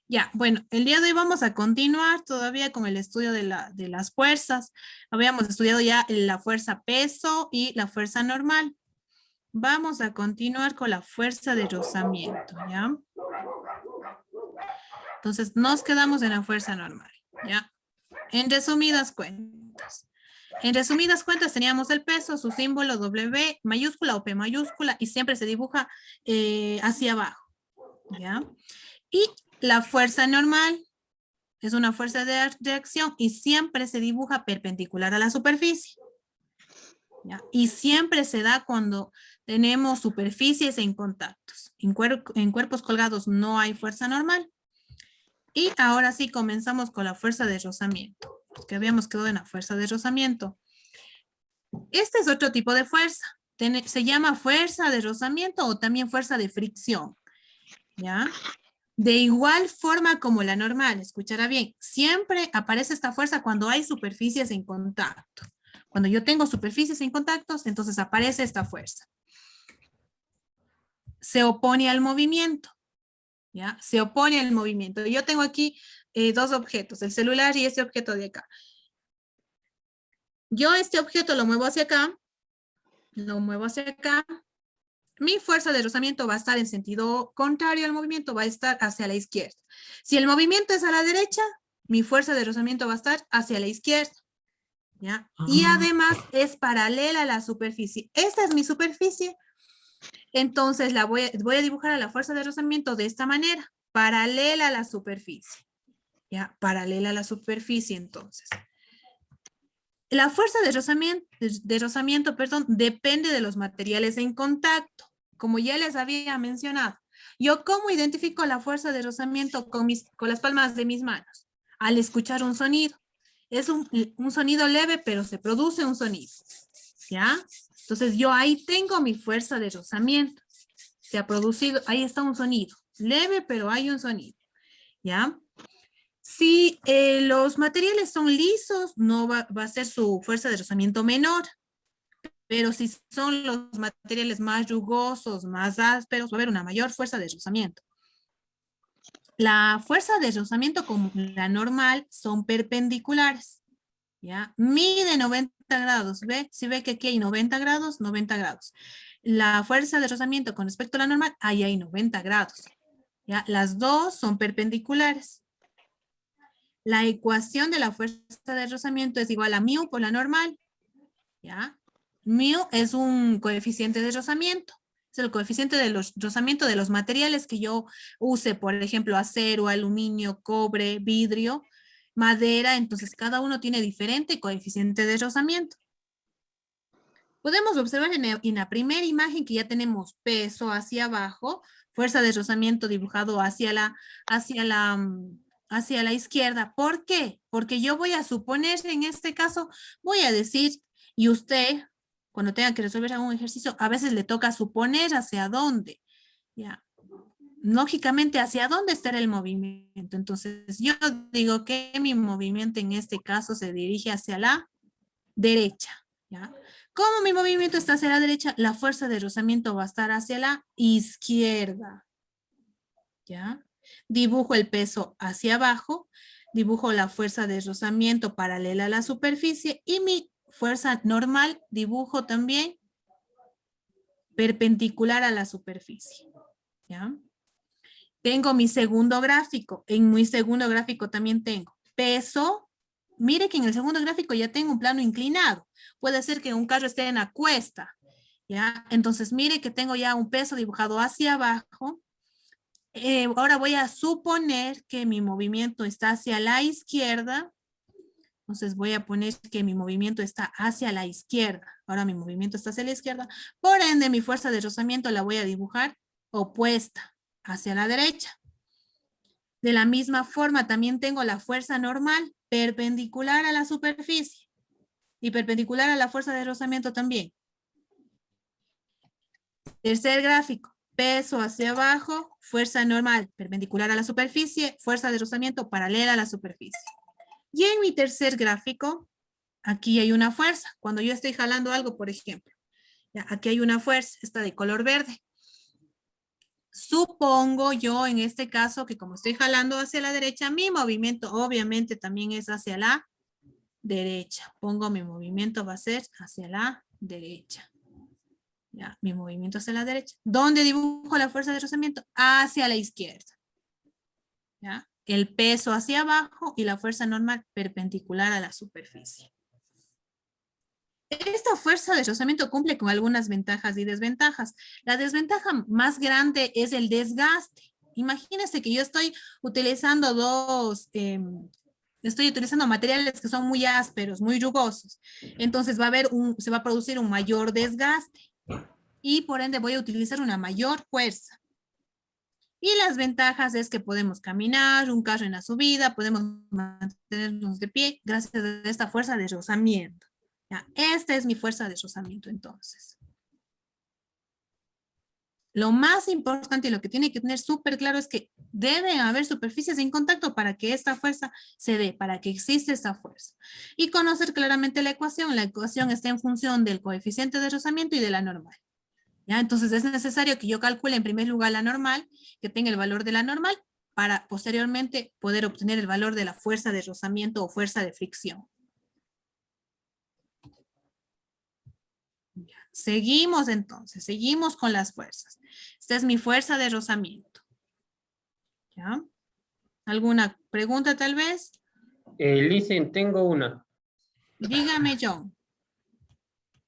Ya, bueno, el día de hoy vamos a continuar todavía con el estudio de las fuerzas. Habíamos estudiado ya la fuerza peso y la fuerza normal. Vamos a continuar con la fuerza de rozamiento, ¿ya? Entonces, nos quedamos en la fuerza normal, ¿ya? En resumidas cuentas. En resumidas cuentas teníamos el peso, su símbolo W mayúscula o P mayúscula y siempre se dibuja hacia abajo, ¿ya? Y la fuerza normal es una fuerza de acción y siempre se dibuja perpendicular a la superficie, ¿ya? Y siempre se da cuando tenemos superficies en contactos. En cuerpos colgados no hay fuerza normal. Y ahora sí comenzamos con la fuerza de rozamiento, que habíamos quedado en la fuerza de rozamiento. Este es otro tipo de fuerza. Se llama fuerza de rozamiento o también fuerza de fricción, ¿ya? De igual forma como la normal, escuchará bien, siempre aparece esta fuerza cuando hay superficies en contacto. Cuando yo tengo superficies en contactos, entonces aparece esta fuerza. Se opone al movimiento, ¿ya? Se opone al movimiento. Yo tengo aquí dos objetos, el celular y este objeto de acá. Yo este objeto lo muevo hacia acá, lo muevo hacia acá. Mi fuerza de rozamiento va a estar en sentido contrario al movimiento, va a estar hacia la izquierda. Si el movimiento es a la derecha, mi fuerza de rozamiento va a estar hacia la izquierda, ¿ya? Y además es paralela a la superficie. Esta es mi superficie, entonces voy a dibujar a la fuerza de rozamiento de esta manera, paralela a la superficie, ¿ya? Paralela a la superficie, entonces. La fuerza de rozamiento, perdón, depende de los materiales en contacto, como ya les había mencionado. ¿Yo cómo identifico la fuerza de rozamiento con las palmas de mis manos? Al escuchar un sonido. Es un sonido leve, pero se produce un sonido, ¿ya? Entonces yo ahí tengo mi fuerza de rozamiento. Se ha producido, ahí está un sonido. Leve, pero hay un sonido, ¿ya? Si los materiales son lisos, no va a ser su fuerza de rozamiento menor, pero si son los materiales más rugosos, más ásperos, va a haber una mayor fuerza de rozamiento. La fuerza de rozamiento como la normal son perpendiculares, ¿ya? Mide 90 grados, ¿ve? Si ve que aquí hay 90 grados, 90 grados. La fuerza de rozamiento con respecto a la normal, ahí hay 90 grados, ¿ya? Las dos son perpendiculares. La ecuación de la fuerza de rozamiento es igual a mu por la normal, ¿ya? Mu es un coeficiente de rozamiento, es el coeficiente de rozamiento de los materiales que yo use, por ejemplo, acero, aluminio, cobre, vidrio, madera, entonces cada uno tiene diferente coeficiente de rozamiento. Podemos observar en la primera imagen que ya tenemos peso hacia abajo, fuerza de rozamiento dibujado hacia la izquierda. ¿Por qué? Porque yo voy a suponer, en este caso, voy a decir, y usted, cuando tenga que resolver algún ejercicio, a veces le toca suponer hacia dónde. Ya. Lógicamente, hacia dónde estará el movimiento. Entonces, yo digo que mi movimiento en este caso se dirige hacia la derecha. ¿Ya? Como mi movimiento está hacia la derecha, la fuerza de rozamiento va a estar hacia la izquierda. ¿Ya? Dibujo el peso hacia abajo, dibujo la fuerza de rozamiento paralela a la superficie y mi fuerza normal dibujo también perpendicular a la superficie. ¿Ya? Tengo mi segundo gráfico. En mi segundo gráfico también tengo peso. Mire que en el segundo gráfico ya tengo un plano inclinado. Puede ser que un carro esté en la cuesta, ¿ya? Entonces, mire que tengo ya un peso dibujado hacia abajo. Ahora voy a suponer que mi movimiento está hacia la izquierda. Entonces, voy a poner que mi movimiento está hacia la izquierda. Ahora mi movimiento está hacia la izquierda. Por ende, mi fuerza de rozamiento la voy a dibujar opuesta, hacia la derecha. De la misma forma, también tengo la fuerza normal perpendicular a la superficie y perpendicular a la fuerza de rozamiento también. Tercer gráfico, peso hacia abajo, fuerza normal perpendicular a la superficie, fuerza de rozamiento paralela a la superficie. Y en mi tercer gráfico, aquí hay una fuerza. Cuando yo estoy jalando algo, por ejemplo, ya, aquí hay una fuerza, esta de color verde. Supongo yo en este caso que como estoy jalando hacia la derecha, mi movimiento obviamente también es hacia la derecha. Pongo mi movimiento va a ser hacia la derecha. Ya, mi movimiento hacia la derecha. ¿Dónde dibujo la fuerza de rozamiento? Hacia la izquierda. ¿Ya? El peso hacia abajo y la fuerza normal perpendicular a la superficie. Esta fuerza de rozamiento cumple con algunas ventajas y desventajas. La desventaja más grande es el desgaste. Imagínense que yo estoy utilizando estoy utilizando materiales que son muy ásperos, muy rugosos. Entonces se va a producir un mayor desgaste y por ende voy a utilizar una mayor fuerza. Y las ventajas es que podemos caminar, un carro en la subida, podemos mantenernos de pie gracias a esta fuerza de rozamiento. Ya, esta es mi fuerza de rozamiento entonces. Lo más importante y lo que tiene que tener súper claro es que deben haber superficies en contacto para que esta fuerza se dé, para que exista esta fuerza. Y conocer claramente la ecuación. La ecuación está en función del coeficiente de rozamiento y de la normal. ¿Ya? Entonces es necesario que yo calcule en primer lugar la normal, que tenga el valor de la normal, para posteriormente poder obtener el valor de la fuerza de rozamiento o fuerza de fricción. Seguimos entonces, seguimos con las fuerzas. Esta es mi fuerza de rozamiento. ¿Ya? ¿Alguna pregunta tal vez? Listen, tengo una. Dígame, John.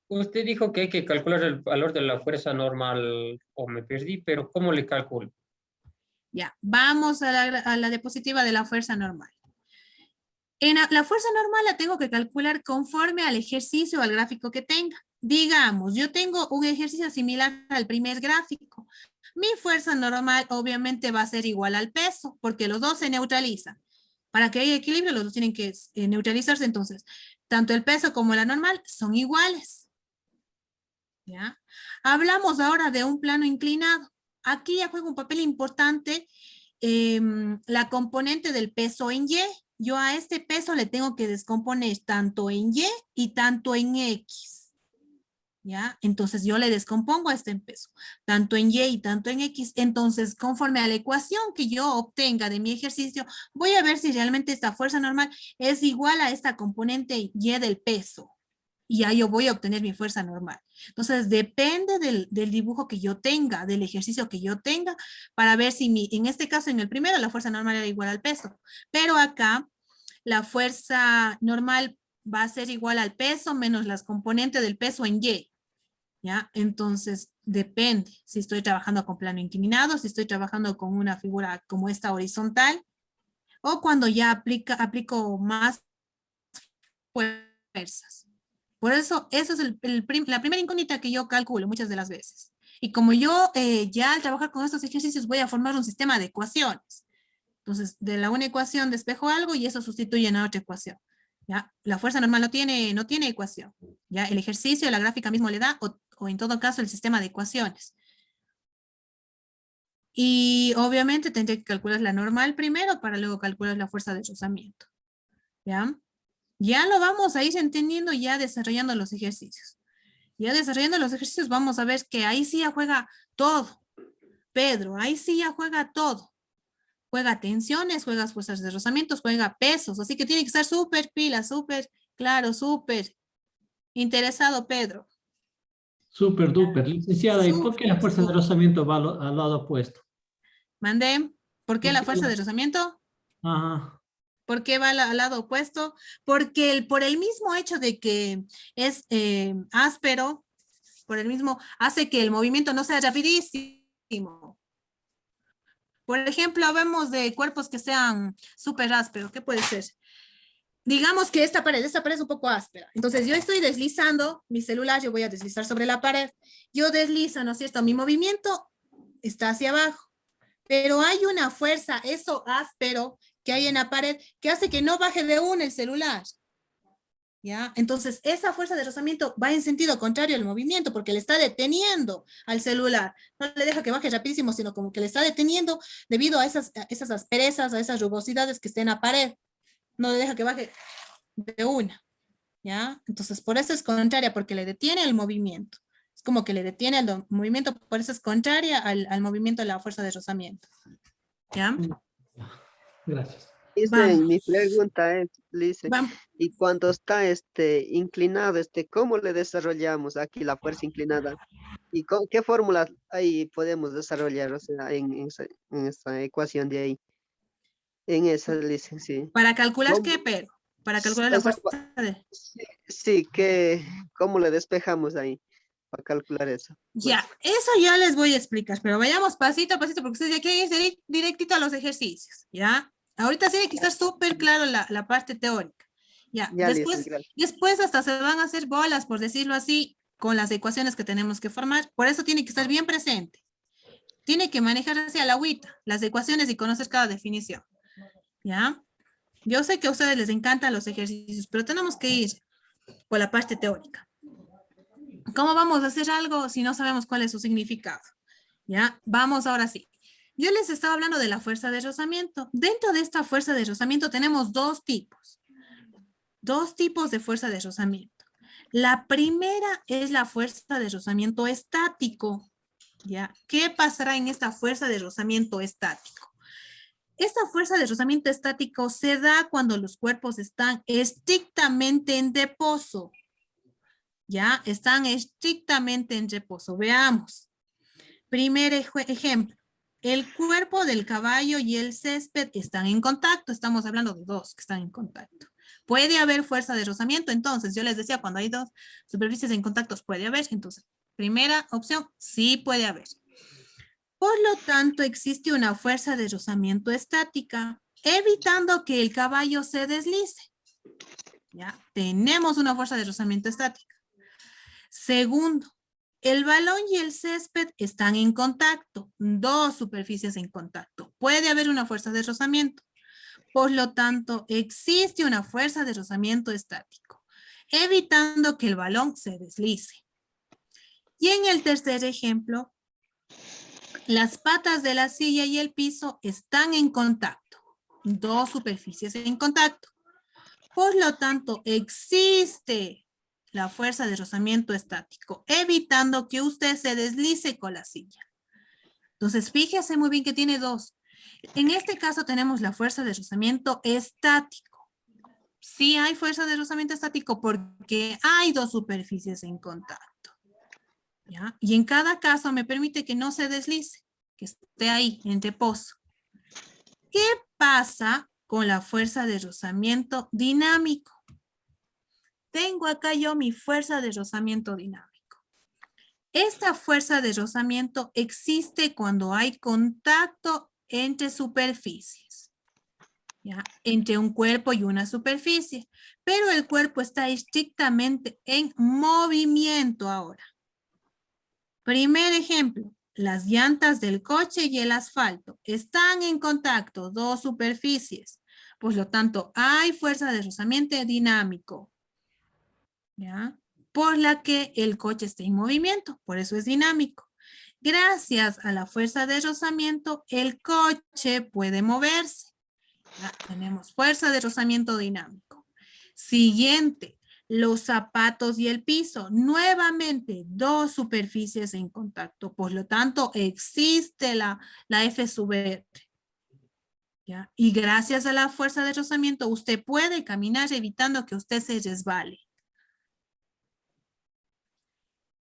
Usted dijo que hay que calcular el valor de la fuerza normal, o me perdí, pero ¿cómo le calculo? Ya, vamos a la diapositiva de la fuerza normal. En la fuerza normal la tengo que calcular conforme al ejercicio o al gráfico que tenga. Digamos, yo tengo un ejercicio similar al primer gráfico. Mi fuerza normal obviamente va a ser igual al peso, porque los dos se neutralizan. Para que haya equilibrio, los dos tienen que neutralizarse. Entonces, tanto el peso como la normal son iguales. ¿Ya? Hablamos ahora de un plano inclinado. Aquí ya juega un papel importante la componente del peso en Y. Yo a este peso le tengo que descomponer tanto en Y y tanto en X. ¿Ya? Entonces yo le descompongo a este peso, tanto en Y y tanto en X. Entonces, conforme a la ecuación que yo obtenga de mi ejercicio, voy a ver si realmente esta fuerza normal es igual a esta componente Y del peso. Y ya yo voy a obtener mi fuerza normal. Entonces, depende del dibujo que yo tenga, del ejercicio que yo tenga, para ver si en este caso, en el primero, la fuerza normal era igual al peso. Pero acá, la fuerza normal va a ser igual al peso menos las componentes del peso en Y. ¿Ya? Entonces, depende si estoy trabajando con plano inclinado, si estoy trabajando con una figura como esta horizontal, o cuando ya aplico más fuerzas. Por eso, eso es la primera incógnita que yo calculo muchas de las veces. Y como yo ya al trabajar con estos ejercicios voy a formar un sistema de ecuaciones. Entonces, de la una ecuación despejo algo y eso sustituye en otra ecuación. ¿Ya? La fuerza normal no tiene ecuación. ¿Ya? El ejercicio, la gráfica mismo le da, o en todo caso el sistema de ecuaciones. Y obviamente tendré que calcular la normal primero para luego calcular la fuerza de rozamiento. ¿Ya? Ya lo vamos a ir entendiendo ya desarrollando los ejercicios. Ya desarrollando los ejercicios vamos a ver que ahí sí ya juega todo. Pedro, ahí sí ya juega todo. Juega tensiones, juega fuerzas de rozamientos, juega pesos. Así que tiene que estar súper pila, súper claro, súper interesado, Pedro. Súper duper. Licenciada, ¿y por qué la Súper, fuerza de súper. rozamiento va al lado opuesto? Mandé. ¿Por qué ¿Por la qué fuerza de rozamiento? Ajá. ¿Por qué va al lado opuesto? Porque por el mismo hecho de que es áspero, por el mismo, hace que el movimiento no sea rapidísimo. Por ejemplo, vemos de cuerpos que sean súper ásperos. ¿Qué puede ser? Digamos que esta pared es un poco áspera. Entonces yo estoy deslizando mi celular, yo voy a deslizar sobre la pared. Yo deslizo, ¿no es cierto? Mi movimiento está hacia abajo. Pero hay una fuerza, eso áspero que hay en la pared, que hace que no baje de una el celular. ¿Ya? Entonces, esa fuerza de rozamiento va en sentido contrario al movimiento, porque le está deteniendo al celular. No le deja que baje rapidísimo, sino como que le está deteniendo debido a esas asperezas, a esas rugosidades que está en la pared. No le deja que baje de una. ¿Ya? Entonces, por eso es contraria, porque le detiene el movimiento. Es como que le detiene el movimiento, por eso es contraria al movimiento de la fuerza de rozamiento. ¿Ya? Gracias. Dice, Vamos, mi pregunta es, dice, vamos. y cuando está inclinado, ¿cómo le desarrollamos aquí la fuerza inclinada? ¿Y qué fórmula ahí podemos desarrollar, o sea, en esa ecuación de ahí? En esa, dice, sí. ¿Para calcular ¿Cómo? qué, pero? Para calcular O la sea, fuerza de... sí, sí, ¿cómo le despejamos ahí para calcular eso? Ya, Pues, eso ya les voy a explicar, pero vayamos pasito a pasito, porque ustedes ya quieren ir directito a los ejercicios, ¿ya? Ahorita tiene que estar súper claro la parte teórica. Ya, ya, listo, gracias. después hasta se van a hacer bolas, por decirlo así, con las ecuaciones que tenemos que formar. Por eso tiene que estar bien presente. Tiene que manejarse a la agüita, las ecuaciones y conocer cada definición, ¿ya? Yo sé que a ustedes les encantan los ejercicios, pero tenemos que ir por la parte teórica. ¿Cómo vamos a hacer algo si no sabemos cuál es su significado? ¿Ya? Vamos ahora sí. Yo les estaba hablando de la fuerza de rozamiento. Dentro de esta fuerza de rozamiento tenemos dos tipos. Dos tipos de fuerza de rozamiento. La primera es la fuerza de rozamiento estático. ¿Ya? ¿Qué pasará en esta fuerza de rozamiento estático? Esta fuerza de rozamiento estático se da cuando los cuerpos están estrictamente en reposo. ¿Ya? Están estrictamente en reposo. Veamos. Primer ejemplo. El cuerpo del caballo y el césped están en contacto. Estamos hablando de dos que están en contacto. Puede haber fuerza de rozamiento. Entonces, yo les decía, cuando hay dos superficies en contacto, puede haber. Entonces, primera opción, sí puede haber. Por lo tanto, existe una fuerza de rozamiento estática, evitando que el caballo se deslice. ¿Ya? Tenemos una fuerza de rozamiento estática. Segundo, el balón y el césped están en contacto, dos superficies en contacto. Puede haber una fuerza de rozamiento. Por lo tanto, existe una fuerza de rozamiento estático, evitando que el balón se deslice. Y en el tercer ejemplo, las patas de la silla y el piso están en contacto, dos superficies en contacto. Por lo tanto, existe la fuerza de rozamiento estático, evitando que usted se deslice con la silla. Entonces, fíjese muy bien que tiene dos. En este caso tenemos la fuerza de rozamiento estático. Sí hay fuerza de rozamiento estático porque hay dos superficies en contacto. ¿Ya? Y en cada caso me permite que no se deslice, que esté ahí en reposo. ¿Qué pasa con la fuerza de rozamiento dinámico? Tengo acá yo mi fuerza de rozamiento dinámico. Esta fuerza de rozamiento existe cuando hay contacto entre superficies, ¿ya? Entre un cuerpo y una superficie, pero el cuerpo está estrictamente en movimiento ahora. Primer ejemplo, las llantas del coche y el asfalto están en contacto, dos superficies. Por lo tanto, hay fuerza de rozamiento dinámico, ¿ya? Por la que el coche está en movimiento, por eso es dinámico. Gracias a la fuerza de rozamiento, el coche puede moverse. ¿Ya? Tenemos fuerza de rozamiento dinámico. Siguiente, los zapatos y el piso. Nuevamente, dos superficies en contacto. Por lo tanto, existe la F sub R. ¿Ya? Y gracias a la fuerza de rozamiento, usted puede caminar evitando que usted se resbale.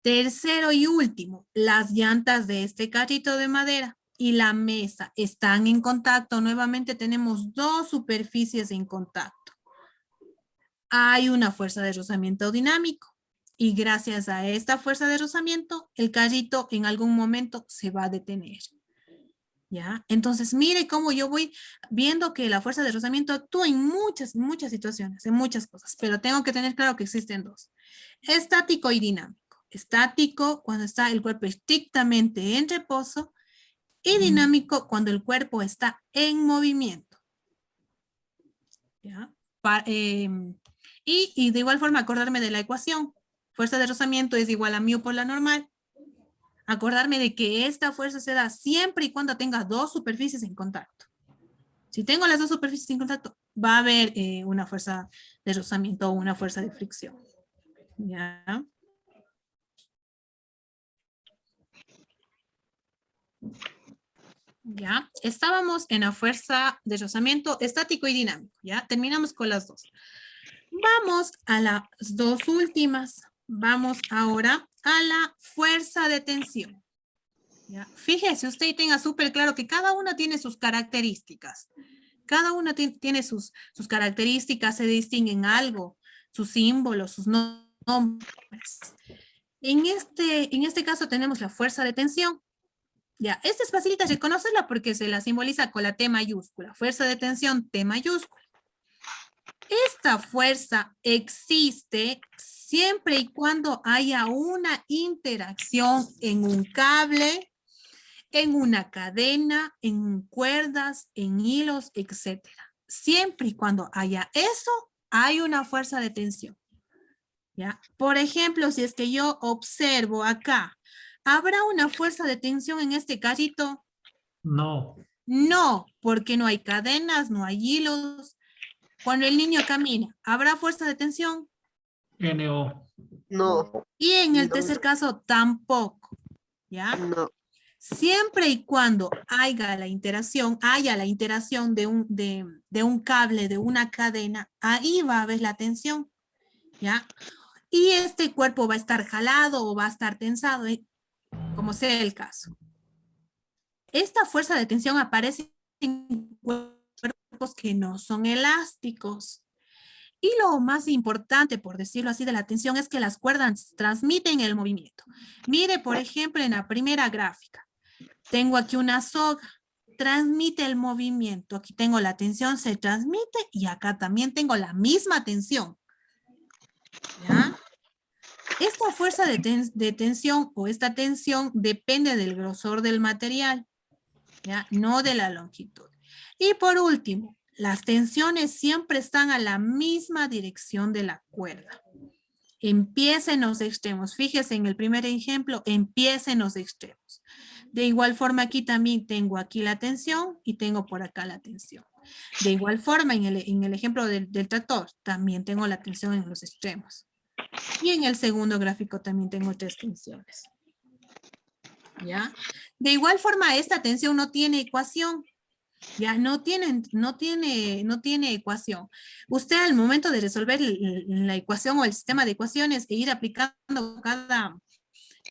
Tercero y último, las llantas de este carrito de madera y la mesa están en contacto. Nuevamente tenemos dos superficies en contacto. Hay una fuerza de rozamiento dinámico y gracias a esta fuerza de rozamiento, el carrito en algún momento se va a detener. ¿Ya? Entonces, mire cómo yo voy viendo que la fuerza de rozamiento actúa en muchas situaciones, en muchas cosas, pero tengo que tener claro que existen dos, estático y dinámico. Estático cuando está el cuerpo estrictamente en reposo y dinámico cuando el cuerpo está en movimiento. ¿Ya? Y de igual forma acordarme de la ecuación. Fuerza de rozamiento es igual a mu por la normal. Acordarme de que esta fuerza se da siempre y cuando tenga dos superficies en contacto. Si tengo las dos superficies en contacto, va a haber una fuerza de rozamiento o una fuerza de fricción. ¿Ya? ¿Ya? Estábamos en la fuerza de rozamiento estático y dinámico, ¿ya? Terminamos con las dos. Vamos a las dos últimas. Vamos ahora a la fuerza de tensión. ¿Ya? Fíjese usted y tenga súper claro que cada una tiene sus características. Cada una tiene sus características, se distinguen algo, sus símbolos, sus nombres. En este caso tenemos la fuerza de tensión. Ya, esta es facilita reconocerla porque se la simboliza con la T mayúscula. Fuerza de tensión, T mayúscula. Esta fuerza existe siempre y cuando haya una interacción en un cable, en una cadena, en cuerdas, en hilos, etc. Siempre y cuando haya eso, hay una fuerza de tensión. ¿Ya? Por ejemplo, si es que yo observo acá, ¿habrá una fuerza de tensión en este carrito? No. No, porque no hay cadenas, no hay hilos. Cuando el niño camina, ¿habrá fuerza de tensión? NO. No, Y en el No. tercer caso, tampoco. ¿Ya? no, Siempre y cuando haya la interacción de un cable, de una cadena, ahí va a haber la tensión. ¿Ya? Y este cuerpo va a estar jalado o va a estar tensado, como sea el caso. Esta fuerza de tensión aparece en cuerpos que no son elásticos. Y lo más importante, por decirlo así, de la tensión es que las cuerdas transmiten el movimiento. Mire, por ejemplo, en la primera gráfica, tengo aquí una soga, transmite el movimiento. Aquí tengo la tensión, se transmite y acá también tengo la misma tensión. ¿Ya? Esta fuerza de tensión o esta tensión depende del grosor del material, ¿ya? No de la longitud. Y por último, las tensiones siempre están a la misma dirección de la cuerda. Empieza en los extremos. Fíjese en el primer ejemplo, empieza en los extremos. De igual forma aquí también tengo aquí la tensión y tengo por acá la tensión. De igual forma en el ejemplo del tractor también tengo la tensión en los extremos. Y en el segundo gráfico también tengo 3 tensiones. ¿Ya? De igual forma esta tensión no tiene ecuación. Ya no tiene ecuación. Usted al momento de resolver la ecuación o el sistema de ecuaciones e ir aplicando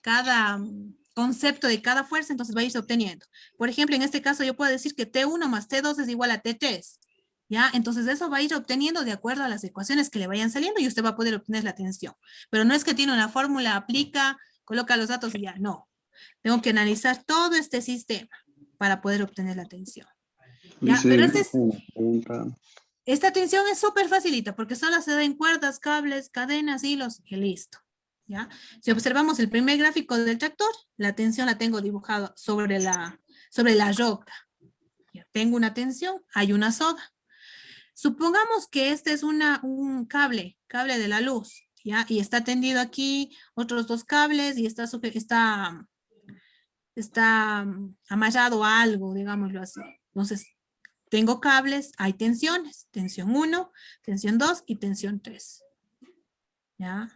cada concepto de cada fuerza, entonces va a irse obteniendo. Por ejemplo, en este caso yo puedo decir que T1 más T2 es igual a T3. ¿Ya? Entonces eso va a ir obteniendo de acuerdo a las ecuaciones que le vayan saliendo y usted va a poder obtener la tensión. Pero no es que tiene una fórmula, aplica, coloca los datos y ya, no. Tengo que analizar todo este sistema para poder obtener la tensión. ¿Ya? Pero esta tensión es súper facilita porque solo se da en cuerdas, cables, cadenas, hilos y listo. ¿Ya? Si observamos el primer gráfico del tractor, la tensión la tengo dibujada sobre la roca. Ya tengo una tensión, hay una soga. Supongamos que este es un cable de la luz, ¿ya? Y está tendido aquí otros 2 cables y está amarrado a algo, digámoslo así. Entonces, tengo cables, hay tensiones, tensión 1, tensión 2 y tensión 3. ¿Ya?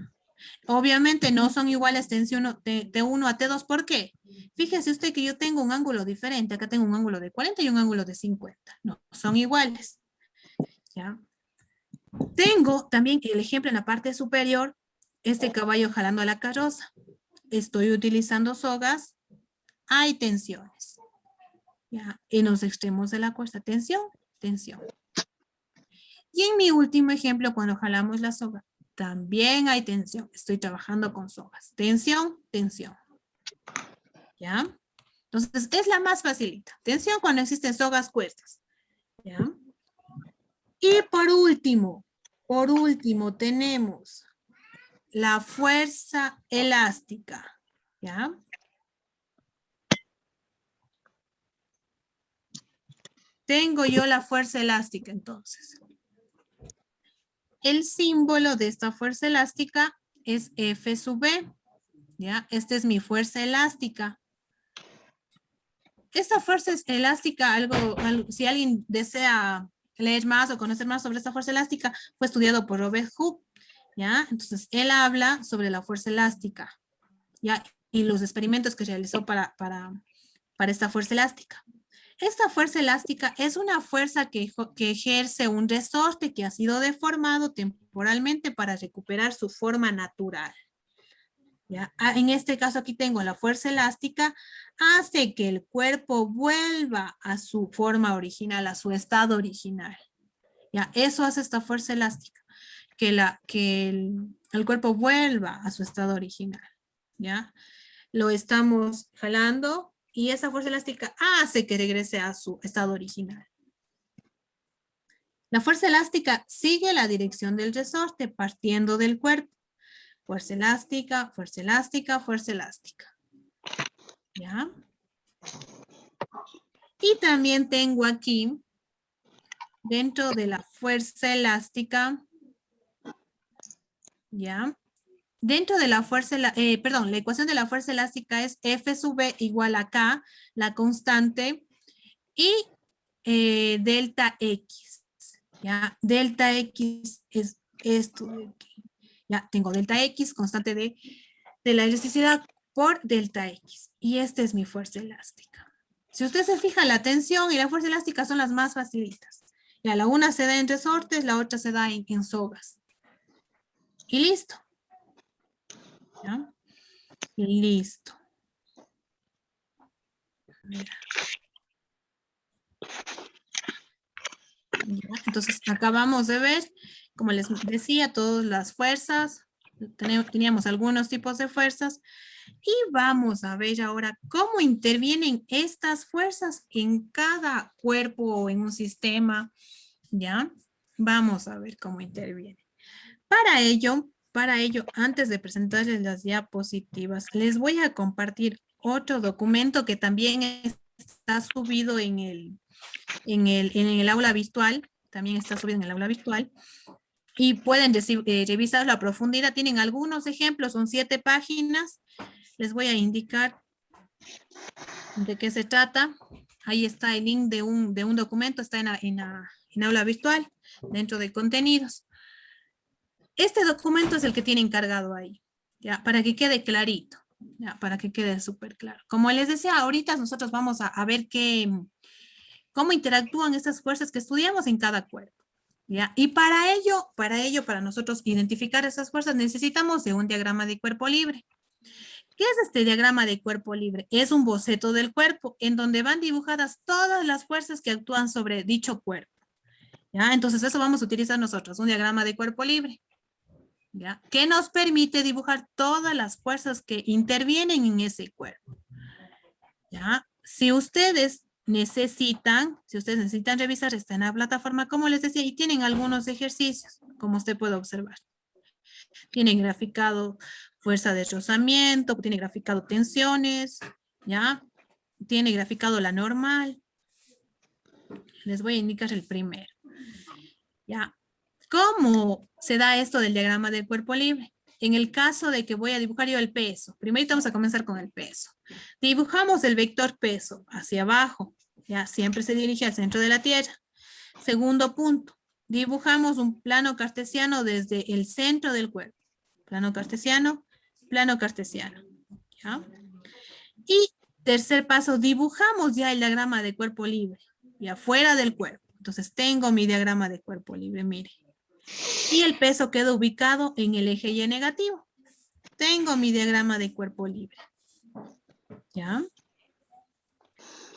Obviamente no son iguales tensión T1 a T2, ¿por qué? Fíjese usted que yo tengo un ángulo diferente, acá tengo un ángulo de 40 y un ángulo de 50, no, son iguales. ¿Ya? Tengo también el ejemplo en la parte superior, este caballo jalando a la carroza. Estoy utilizando sogas, hay tensiones. ¿Ya? En los extremos de la cuerda, tensión, tensión. Y en mi último ejemplo, cuando jalamos la soga, también hay tensión. Estoy trabajando con sogas. Tensión, tensión. ¿Ya? Entonces, es la más facilita. Tensión cuando existen sogas, cuerdas. ¿Ya? Y por último, tenemos la fuerza elástica. ¿Ya? Tengo yo la fuerza elástica, entonces. El símbolo de esta fuerza elástica es F sub B. ¿Ya? Esta es mi fuerza elástica. Esta fuerza elástica, si alguien desea leer más o conocer más sobre esta fuerza elástica, fue estudiado por Robert Hooke, ¿ya? Entonces, él habla sobre la fuerza elástica, ¿ya? Y los experimentos que realizó para para esta fuerza elástica. Esta fuerza elástica es una fuerza que ejerce un resorte que ha sido deformado temporalmente para recuperar su forma natural. ¿Ya? En este caso aquí tengo la fuerza elástica, hace que el cuerpo vuelva a su forma original, a su estado original. ¿Ya? Eso hace esta fuerza elástica, que el cuerpo vuelva a su estado original. ¿Ya? Lo estamos jalando y esa fuerza elástica hace que regrese a su estado original. La fuerza elástica sigue la dirección del resorte partiendo del cuerpo. Fuerza elástica, fuerza elástica, fuerza elástica. ¿Ya? Y también tengo aquí, dentro de la fuerza elástica, ¿ya? Dentro de la fuerza, la ecuación de la fuerza elástica es F sub B igual a K, la constante, y delta X. ¿Ya? Delta X es esto de aquí. Ya tengo delta X, constante de la elasticidad por delta X. Y esta es mi fuerza elástica. Si usted se fija, la tensión y la fuerza elástica son las más facilitas. Ya la una se da en resortes, la otra se da en sogas. Y listo. ¿Ya? Y listo. ¿Ya? Entonces acabamos de ver, como les decía, todas las fuerzas. Teníamos algunos tipos de fuerzas. Y vamos a ver ahora cómo intervienen estas fuerzas en cada cuerpo o en un sistema. ¿Ya? Vamos a ver cómo intervienen. Para ello, antes de presentarles las diapositivas, les voy a compartir otro documento que también está subido en el aula virtual. También está subido en el aula virtual. Y pueden revisarlo a profundidad. Tienen algunos ejemplos, son 7 páginas. Les voy a indicar de qué se trata. Ahí está el link de un documento, está en aula virtual, dentro de contenidos. Este documento es el que tiene encargado ahí, ya, para que quede clarito, ya, para que quede súper claro. Como les decía, ahorita nosotros vamos a ver cómo interactúan estas fuerzas que estudiamos en cada cuerpo. ¿Ya? Y para nosotros identificar esas fuerzas necesitamos de un diagrama de cuerpo libre. ¿Qué es este diagrama de cuerpo libre? Es un boceto del cuerpo en donde van dibujadas todas las fuerzas que actúan sobre dicho cuerpo. ¿Ya? Entonces eso vamos a utilizar nosotros, un diagrama de cuerpo libre. ¿Ya? Que nos permite dibujar todas las fuerzas que intervienen en ese cuerpo. ¿Ya? Si ustedes necesitan revisar, está en la plataforma, como les decía, y tienen algunos ejercicios, como usted puede observar. Tiene graficado fuerza de rozamiento, tiene graficado tensiones, ¿ya? Tiene graficado la normal. Les voy a indicar el primero. ¿Ya? ¿Cómo se da esto del diagrama del cuerpo libre? En el caso de que voy a dibujar yo el peso, primero vamos a comenzar con el peso. Dibujamos el vector peso hacia abajo, ya siempre se dirige al centro de la Tierra. Segundo punto, dibujamos un plano cartesiano desde el centro del cuerpo. Plano cartesiano, ¿ya? Y tercer paso, dibujamos ya el diagrama de cuerpo libre, ya fuera del cuerpo. Entonces tengo mi diagrama de cuerpo libre, mire. Y el peso queda ubicado en el eje Y negativo. Tengo mi diagrama de cuerpo libre. ¿Ya?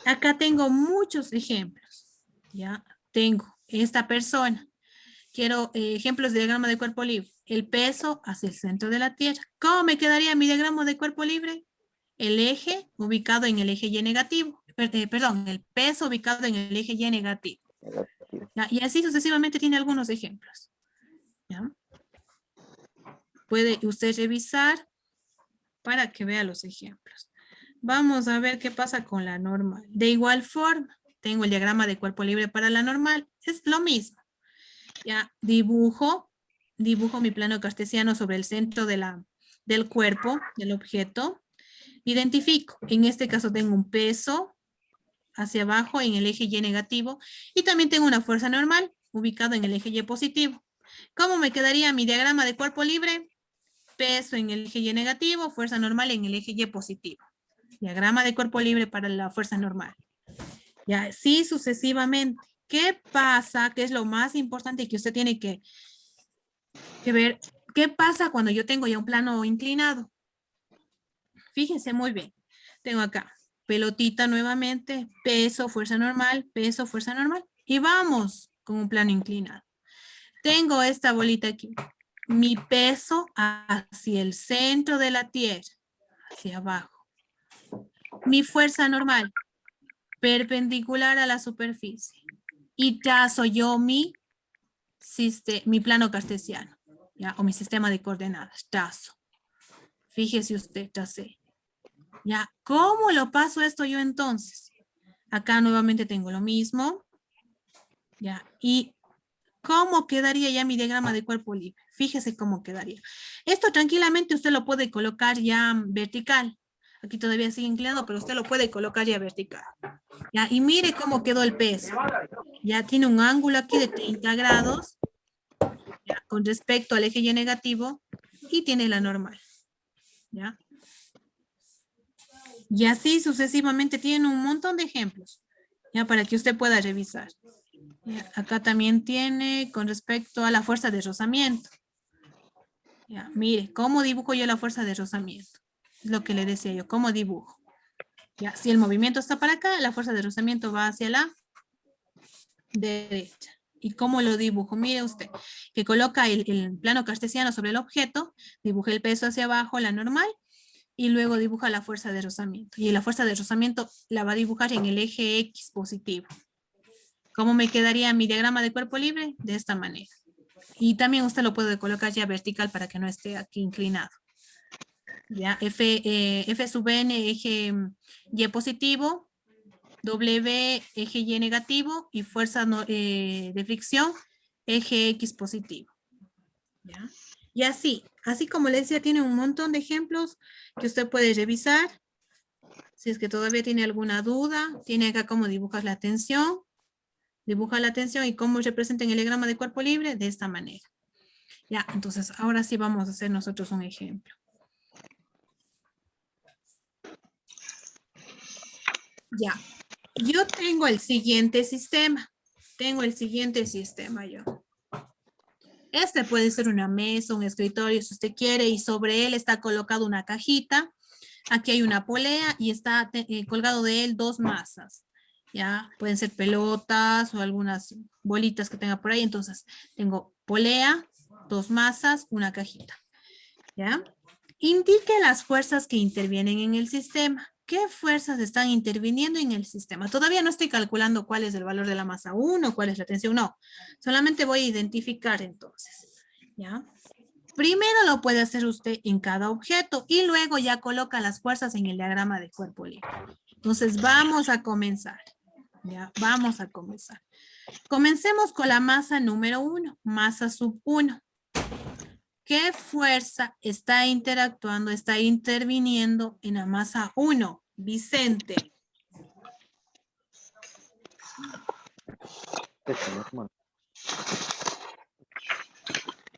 Acá tengo muchos ejemplos. ¿Ya? Tengo esta persona. Quiero ejemplos de diagrama de cuerpo libre. El peso hacia el centro de la Tierra. ¿Cómo me quedaría mi diagrama de cuerpo libre? El eje ubicado en el eje Y negativo. Perdón, el peso ubicado en el eje Y negativo. ¿Ya? Y así sucesivamente tiene algunos ejemplos. ¿Ya? Puede usted revisar para que vea los ejemplos. Vamos a ver qué pasa con la normal. De igual forma, tengo el diagrama de cuerpo libre para la normal. Es lo mismo. Ya dibujo mi plano cartesiano sobre el centro del cuerpo, del objeto. Identifico. En este caso tengo un peso hacia abajo en el eje Y negativo y también tengo una fuerza normal ubicado en el eje Y positivo. ¿Cómo me quedaría mi diagrama de cuerpo libre? Peso en el eje Y negativo, fuerza normal en el eje Y positivo. Diagrama de cuerpo libre para la fuerza normal. Ya, así sucesivamente. ¿Qué pasa? ¿Qué es lo más importante que usted tiene que ver? ¿Qué pasa cuando yo tengo ya un plano inclinado? Fíjense muy bien. Tengo acá pelotita nuevamente, peso, fuerza normal, peso, fuerza normal. Y vamos con un plano inclinado. Tengo esta bolita aquí. Mi peso hacia el centro de la tierra, hacia abajo. Mi fuerza normal, perpendicular a la superficie. Y trazo yo mi plano cartesiano, ¿ya? O mi sistema de coordenadas, trazo. Fíjese usted, tracé. ¿Ya? ¿Cómo lo paso esto yo entonces? Acá nuevamente tengo lo mismo. ¿Ya? ¿Y cómo quedaría ya mi diagrama de cuerpo libre? Fíjese cómo quedaría. Esto tranquilamente usted lo puede colocar ya vertical. Aquí todavía sigue inclinado, pero usted lo puede colocar ya vertical. ¿Ya? Y mire cómo quedó el peso. Ya tiene un ángulo aquí de 30 grados, ¿ya? Con respecto al eje Y negativo, y tiene la normal. ¿Ya? Y así sucesivamente tiene un montón de ejemplos, ya para que usted pueda revisar. Ya, acá también tiene con respecto a la fuerza de rozamiento. Ya, mire, ¿cómo dibujo yo la fuerza de rozamiento? Es lo que le decía yo, ¿cómo dibujo? Ya, si el movimiento está para acá, la fuerza de rozamiento va hacia la derecha. ¿Y cómo lo dibujo? Mire usted, que coloca el plano cartesiano sobre el objeto, dibuje el peso hacia abajo, la normal, y luego dibuja la fuerza de rozamiento. Y la fuerza de rozamiento la va a dibujar en el eje X positivo. ¿Cómo me quedaría mi diagrama de cuerpo libre? De esta manera. Y también usted lo puede colocar ya vertical para que no esté aquí inclinado. Ya, F sub n, eje Y positivo, W, eje Y negativo, y fuerza de fricción, eje X positivo. ¿Ya? Y así como les decía, tiene un montón de ejemplos que usted puede revisar. Si es que todavía tiene alguna duda, tiene acá cómo dibujar la tensión. Dibuja la tensión y cómo representa en el diagrama de cuerpo libre de esta manera. Ya, entonces ahora sí vamos a hacer nosotros un ejemplo. Ya, yo tengo el siguiente sistema. Tengo el siguiente sistema yo. Este puede ser una mesa, un escritorio, si usted quiere, y sobre él está colocado una cajita. Aquí hay una polea y está colgado de él dos masas. Ya, pueden ser pelotas o algunas bolitas que tenga por ahí. Entonces, tengo polea, dos masas, una cajita. ¿Ya? Indique las fuerzas que intervienen en el sistema. ¿Qué fuerzas están interviniendo en el sistema? Todavía no estoy calculando cuál es el valor de la masa 1, cuál es la tensión, no. Solamente voy a identificar entonces. ¿Ya? Primero lo puede hacer usted en cada objeto y luego ya coloca las fuerzas en el diagrama de cuerpo libre. Entonces vamos a comenzar. Ya, vamos a comenzar. Comencemos con la masa número 1, masa sub 1. ¿Qué fuerza está interactuando, está interviniendo en la masa 1? Vicente.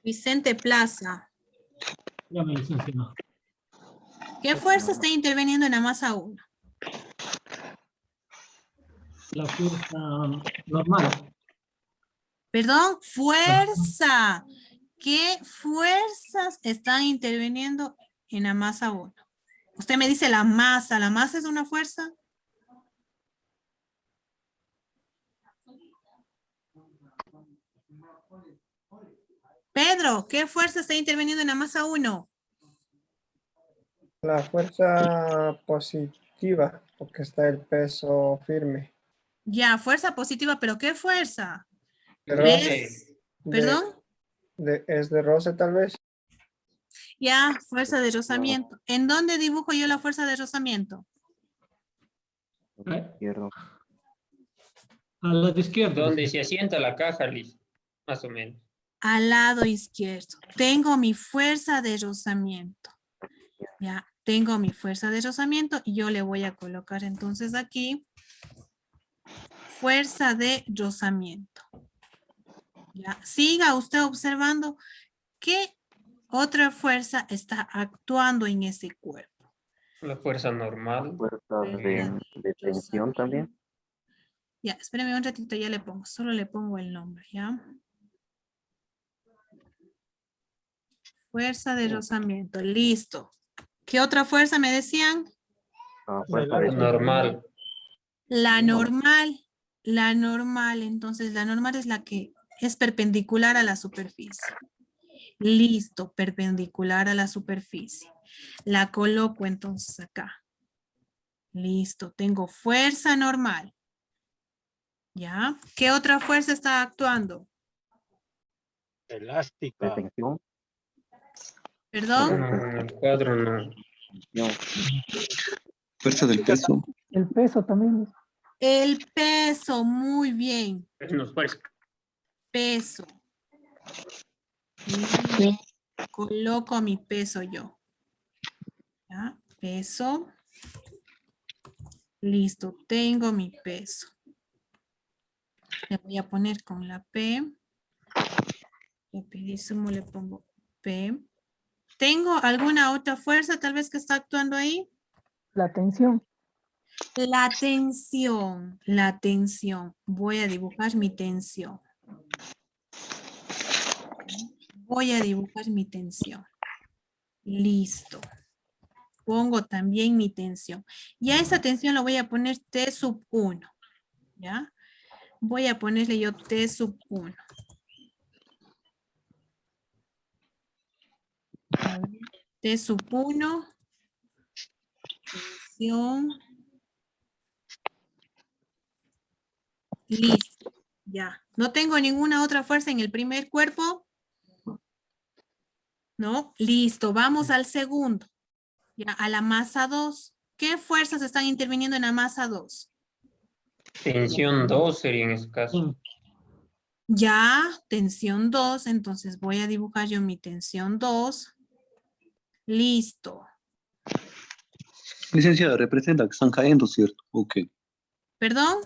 Vicente Plaza. Dígame, licenciado. ¿Qué fuerza está interviniendo en la masa 1? La fuerza normal. Perdón, fuerza. ¿Qué fuerzas están interviniendo en la masa 1? Usted me dice la masa es una fuerza. Pedro, ¿qué fuerza está interviniendo en la masa 1? La fuerza positiva, porque está el peso firme. Ya, fuerza positiva, pero ¿qué fuerza? De ¿Ves? De- ¿Perdón? ¿Es de roce tal vez? Ya, fuerza de rozamiento. ¿En dónde dibujo yo la fuerza de rozamiento? A la de izquierda. Donde se asienta la caja, Liz, más o menos. Al lado izquierdo. Tengo mi fuerza de rozamiento. Ya, tengo mi fuerza de rozamiento y yo le voy a colocar entonces aquí fuerza de rozamiento. Ya, siga usted observando qué otra fuerza está actuando en ese cuerpo. La fuerza normal. Fuerza de tensión también. Ya, espérame un ratito, ya le pongo. Solo le pongo el nombre, ¿ya? Fuerza de rozamiento. Listo. ¿Qué otra fuerza me decían? Fuerza de Normal. La normal. La normal. Entonces, la normal es la que es perpendicular a la superficie. Listo, perpendicular a la superficie. La coloco entonces acá. Listo, tengo fuerza normal. ¿Ya? ¿Qué otra fuerza está actuando? de Elástica. tensión. ¿Perdón? El cuadro no. Fuerza del peso. El peso también. El peso, muy bien. Nos fuerza. Peso. Y coloco mi peso yo. ¿Ya? Peso. Listo, tengo mi peso. Le voy a poner con la P. Rapidísimo le pongo P. ¿Tengo alguna otra fuerza tal vez que está actuando ahí? La tensión. La tensión, la tensión. Voy a dibujar mi tensión. Voy a dibujar mi tensión. Listo. Pongo también mi tensión. Y a esa tensión le voy a poner T sub 1. ¿Ya? Voy a ponerle yo T sub 1. A ver, T sub 1. Tensión. Listo. Ya. ¿No tengo ninguna otra fuerza en el primer cuerpo? ¿No? Listo. Vamos al segundo. Ya, a la masa 2. ¿Qué fuerzas están interviniendo en la masa 2? Tensión 2 sería en ese caso. Ya, tensión 2. Entonces voy a dibujar yo mi tensión 2. Listo. Licenciada, representa que están cayendo, ¿cierto? Ok. ¿Perdón?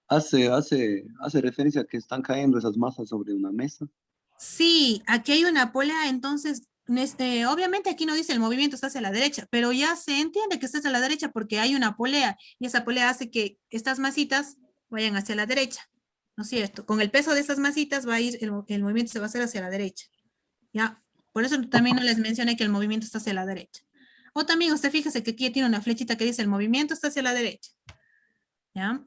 Hace referencia a que están cayendo esas masas sobre una mesa. Sí, aquí hay una polea, entonces, obviamente aquí no dice el movimiento está hacia la derecha, pero ya se entiende que está hacia la derecha porque hay una polea y esa polea hace que estas masitas vayan hacia la derecha, ¿no es cierto? Con el peso de estas masitas va a ir, el movimiento se va a hacer hacia la derecha, ¿ya? Por eso también no les mencioné que el movimiento está hacia la derecha. O también usted fíjese que aquí tiene una flechita que dice el movimiento está hacia la derecha, ¿ya?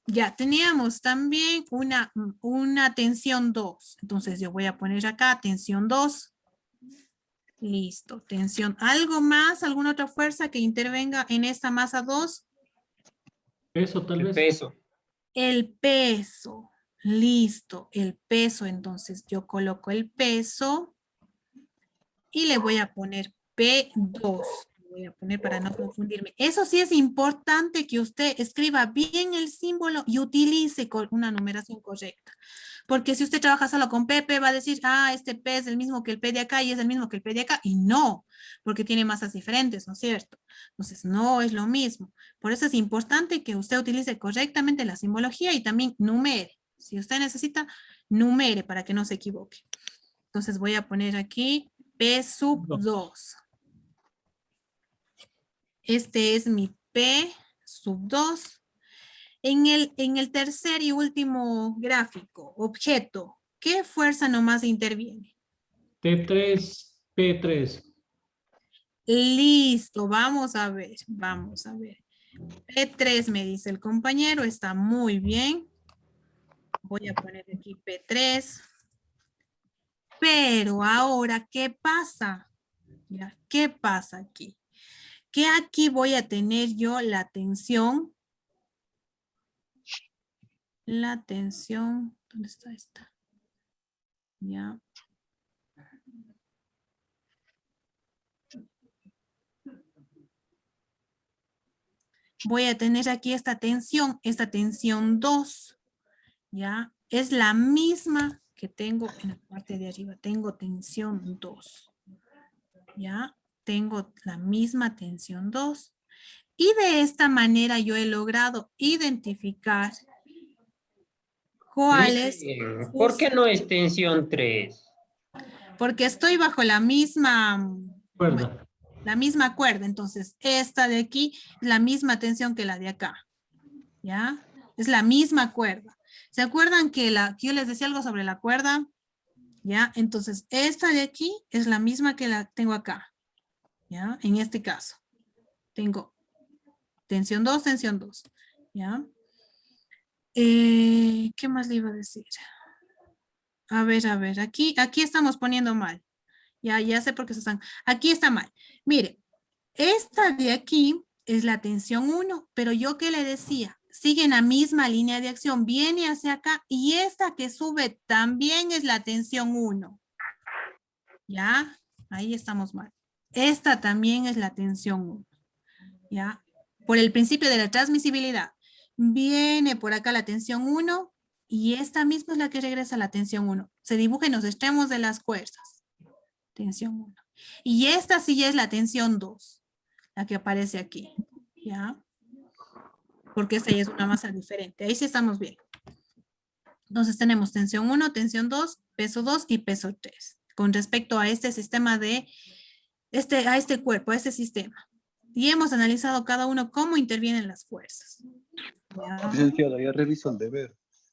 Ya teníamos también una tensión 2. Entonces yo voy a poner acá tensión 2. Listo, tensión. ¿Algo más? ¿Alguna otra fuerza que intervenga en esta masa 2? Peso tal El vez. peso. El peso. Listo, el peso. Entonces yo coloco el peso y le voy a poner P2. Voy a poner para no confundirme. Eso sí es importante que usted escriba bien el símbolo y utilice una numeración correcta. Porque si usted trabaja solo con PP, va a decir, ah, este P es el mismo que el P de acá y es el mismo que el P de acá. Y no, porque tiene masas diferentes, ¿no es cierto? Entonces, no es lo mismo. Por eso es importante que usted utilice correctamente la simbología y también numere. Si usted necesita, numere para que no se equivoque. Entonces, voy a poner aquí P sub 2. Este es mi P sub 2. En el tercer y último gráfico, objeto, ¿qué fuerza nomás interviene? T3, P3. Listo, vamos a ver, vamos a ver. P3 me dice el compañero, está muy bien. Voy a poner aquí P3. Pero ahora, ¿qué pasa? Ya, ¿qué pasa aquí? Que aquí voy a tener yo la tensión. La tensión, ¿dónde está esta? Ya. Voy a tener aquí esta tensión 2, ¿ya? Es la misma que tengo en la parte de arriba. Tengo tensión 2, ¿ya? Tengo la misma tensión 2. Y de esta manera yo he logrado identificar cuál es. ¿Por qué no es tensión 3? Porque estoy bajo la misma Cuerda. La misma cuerda. Entonces, esta de aquí es la misma tensión que la de acá. ¿Ya? Es la misma cuerda. ¿Se acuerdan que yo les decía algo sobre la cuerda? ¿Ya? Entonces, esta de aquí es la misma que la tengo acá. ¿Ya? En este caso. Tengo tensión 2, tensión 2. ¿Ya? ¿Qué más le iba a decir? A ver, aquí estamos poniendo mal. Ya sé por qué se están. Aquí está mal. Mire, esta de aquí es la tensión 1, pero yo que le decía, sigue en la misma línea de acción, viene hacia acá y esta que sube también es la tensión 1. ¿Ya? Ahí estamos mal. Esta también es la tensión 1. ¿Ya? Por el principio de la transmisibilidad. Viene por acá la tensión 1 y esta misma es la que regresa a la tensión 1. Se dibuja en los extremos de las cuerdas. Tensión 1. Y esta sí ya es la tensión 2, la que aparece aquí. ¿Ya? Porque esta ya es una masa diferente. Ahí sí estamos bien. Entonces tenemos tensión 1, tensión 2 y peso 3. Con respecto a este sistema a este cuerpo, a este sistema. Y hemos analizado cada uno cómo intervienen las fuerzas. ¿Ya? Licenciada, ya revisó el deber.